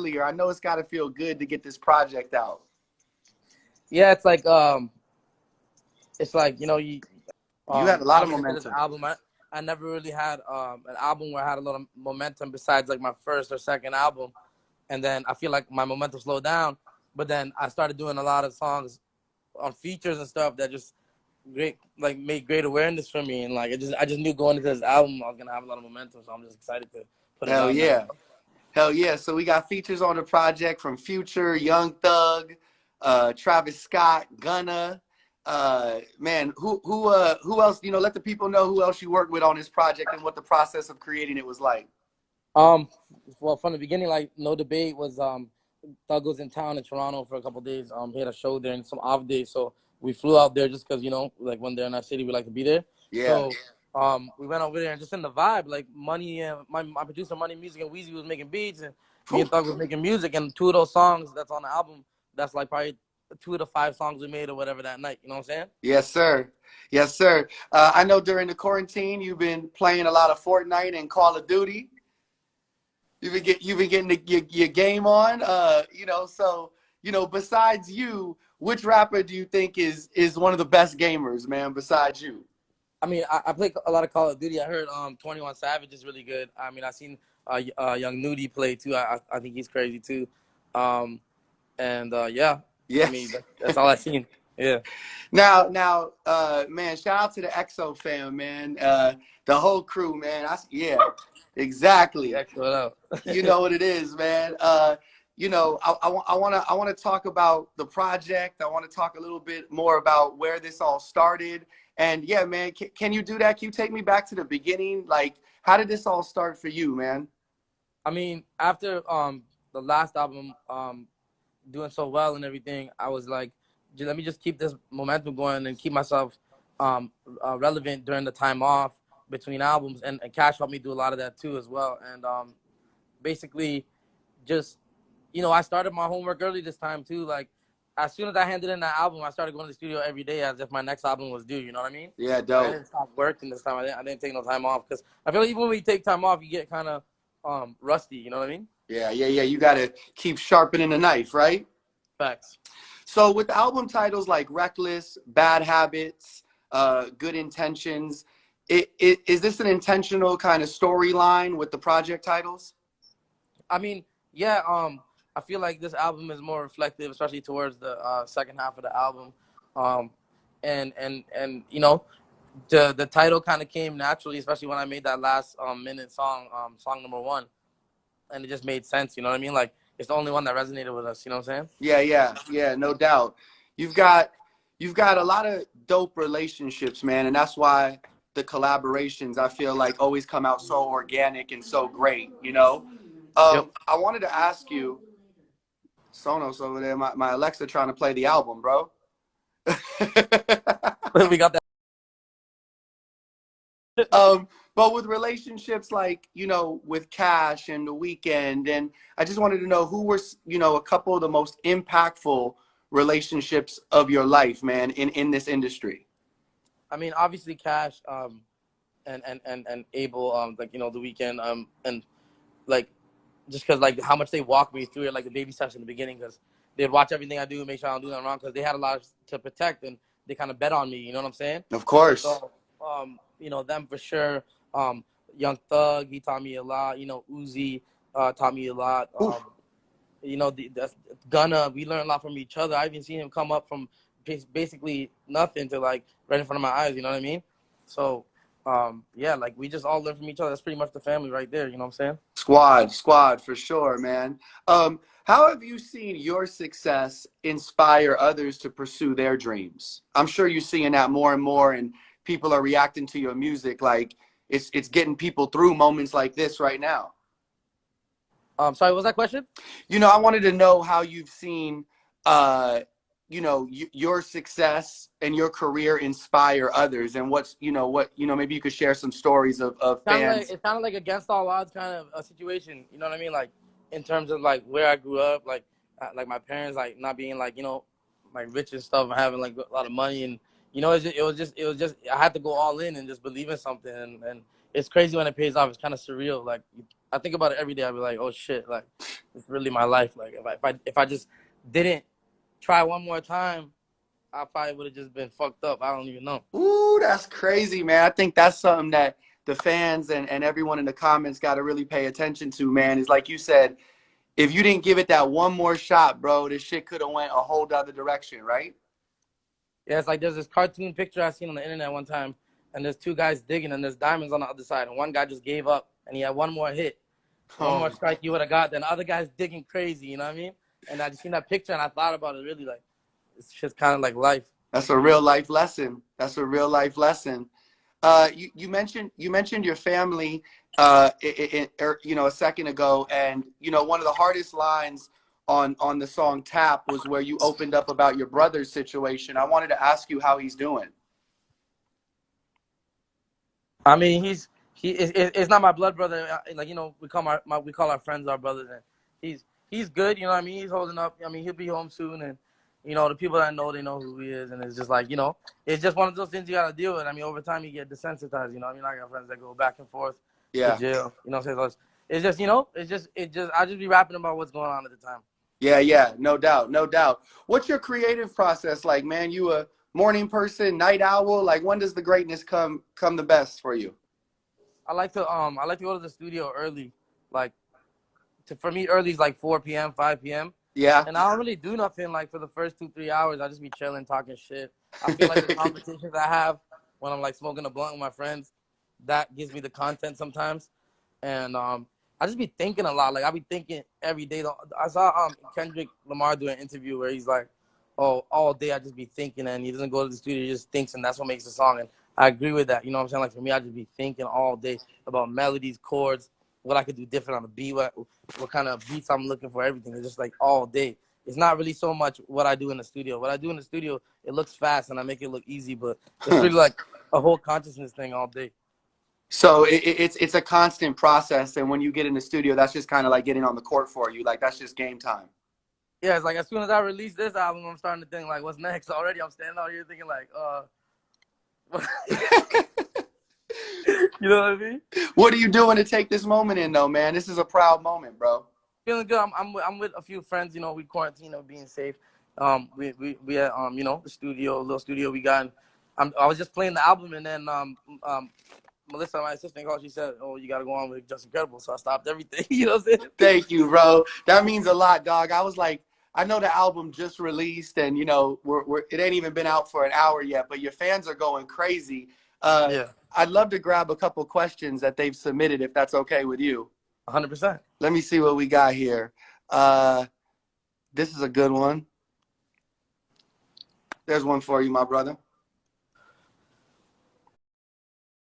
earlier. I know it's got to feel good to get this project out. Yeah, it's like, you know, You had a lot of coming into this momentum. album, I never really had an album where I had a lot of momentum besides like my first or second album. And then I feel like my momentum slowed down. But then I started doing a lot of songs on features and stuff that just made great awareness for me. And like I just knew going into this album I was gonna have a lot of momentum. So I'm just excited to put it Hell out now. yeah. Hell yeah. So we got features on the project from Future, Young Thug, Travis Scott, Gunna. Man, who else, let the people know who else you worked with on this project and what the process of creating it was like. Um, well, from the beginning, like no debate was Thug was in town in Toronto for a couple of days. He had a show there and some off days, so we flew out there just because like when they're in our city, we like to be there. Yeah. So we went over there and just in the vibe, like Money and my producer Money Music and Weezy was making beats, and me and Thug was making music, and two of those songs that's on the album, that's like probably two of the five songs we made or whatever that night. You know what I'm saying? Yes, sir. Yes, sir. I know during the quarantine you've been playing a lot of Fortnite and Call of Duty. You've been getting your game on. So besides you, which rapper do you think is one of the best gamers, man? Besides you. I mean, I play a lot of Call of Duty. I heard 21 Savage is really good. I mean, I seen Young Nudie play too. I think he's crazy too. Um, and yeah, I Yes. mean that's all I seen. Yeah. Now, man, shout out to the EXO fam, man. The whole crew, man. Yeah, exactly. Excellent. You know what it is, man. I want to talk about the project. I want to talk a little bit more about where this all started. And yeah, man, can you do that? Can you take me back to the beginning? Like, how did this all start for you, man? I mean, after the last album doing so well and everything, I was like, let me just keep this momentum going and keep myself relevant during the time off between albums. And Cash helped me do a lot of that too as well. And basically, just I started my homework early this time too. Like as soon as I handed in that album, I started going to the studio every day as if my next album was due. You know what I mean? Yeah, I dope. didn't stop working this time. I didn't take no time off because I feel like even when you take time off, you get kind of rusty. You know what I mean? Yeah. You got to keep sharpening the knife, right? Facts. So with album titles like Reckless, Bad Habits, Good Intentions, is this an intentional kind of storyline with the project titles? I mean, yeah. I feel like this album is more reflective, especially towards the second half of the album. Um, and the title kind of came naturally, especially when I made that last minute song, song number one, and it just made sense. You know what I mean? Like it's the only one that resonated with us. You know what I'm saying? Yeah, no doubt. You've got a lot of dope relationships, man, and that's why the collaborations I feel like always come out so organic and so great, you know? Yep. I wanted to ask you, Sonos over there, my Alexa trying to play the album, bro. We got that. But with relationships like, with Cash and The Weeknd, and I just wanted to know who were, a couple of the most impactful relationships of your life, man, in this industry. I mean, obviously, Cash, and Abel, like The Weeknd, and like just because like how much they walked me through it, like the baby steps in the beginning, because they'd watch everything I do, make sure I don't do nothing wrong, because they had a lot to protect, and they kind of bet on me. You know what I'm saying? Of course. So, them for sure. Young Thug, he taught me a lot. Uzi taught me a lot. The Gunna, we learned a lot from each other. I even seen him come up from basically nothing to like right in front of my eyes. You know what I mean? So, yeah, like we just all learn from each other. That's pretty much the family right there. You know what I'm saying? Squad for sure, man. How have you seen your success inspire others to pursue their dreams? I'm sure you're seeing that more and more, and people are reacting to your music like it's getting people through moments like this right now. Sorry, what was that question? I wanted to know how you've seen, your success and your career inspire others, and maybe you could share some stories of fans. It's kind of like against all odds kind of a situation. You know what I mean? Like in terms of like where I grew up, like my parents like not being like like rich and stuff, and having like a lot of money, and it was just I had to go all in and just believe in something, and it's crazy when it pays off. It's kind of surreal. Like I think about it every day. I'd be like, oh shit, like it's really my life. Like if I just didn't try one more time, I probably would have just been fucked up. I don't even know. Ooh, that's crazy, man. I think that's something that the fans and everyone in the comments got to really pay attention to, man. Is like you said, if you didn't give it that one more shot, bro, this shit could have went a whole other direction, right? Yeah, it's like there's this cartoon picture I seen on the internet one time, and there's two guys digging, and there's diamonds on the other side, and one guy just gave up, and he had one more hit, one more Oh, strike you would have got. Then the other guy's digging crazy, you know what I mean? And I just seen that picture, and I thought about it really like it's just kind of like life. that's a real life lesson. That's a real life lesson. You mentioned your family, a second ago, and one of the hardest lines on the song "Tap" was where you opened up about your brother's situation. I wanted to ask you how he's doing. I mean, it's not my blood brother. Like we call our friends our brothers, and he's good. You know what I mean? He's holding up. I mean, he'll be home soon, and the people that I know, they know who he is, and it's just like it's just one of those things you gotta deal with. I mean, over time you get desensitized. You know, what I mean, I got friends that go back and forth to Yeah, jail. You know, what I'm saying? So it's just I just be rapping about what's going on at the time. yeah, no doubt, no doubt. What's your creative process like, man? You a morning person, night owl? Like, when does the greatness come the best for you? I like to go to the studio early, like for me early is like 4 p.m., 5 p.m. Yeah. And I don't really do nothing like for the first 2-3 hours. I just be chilling, talking shit. I feel like the conversations I have when I'm like smoking a blunt with my friends, that gives me the content sometimes. And I just be thinking a lot. Like I be thinking every day. I saw Kendrick Lamar do an interview where he's like, "Oh, all day I just be thinking," and he doesn't go to the studio. He just thinks, and that's what makes the song. And I agree with that. You know what I'm saying? Like for me, I just be thinking all day about melodies, chords, what I could do different on the beat, what kind of beats I'm looking for, everything. It's just like all day. It's not really so much what I do in the studio. What I do in the studio, it looks fast and I make it look easy, but it's really like a whole consciousness thing all day. So it's a constant process, and when you get in the studio, that's just kind of like getting on the court for you. Like that's just game time. Yeah, it's like as soon as I release this album, I'm starting to think like, what's next? Already, I'm standing out here thinking like, you know what I mean? What are you doing to take this moment in, though, man? This is a proud moment, bro. Feeling good. I'm with a few friends. You know, we quarantine, being safe. We at the studio, little studio we got. I was just playing the album, and then Melissa, my assistant, called. She said, "Oh, you got to go on with Just Incredible." So I stopped everything. You know what I'm saying? Thank you, bro. That means a lot, dog. I was like, I know the album just released, and it ain't even been out for an hour yet, but your fans are going crazy. Yeah, I'd love to grab a couple questions that they've submitted, if that's okay with you. 100%. Let me see what we got here. This is a good one. There's one for you, my brother.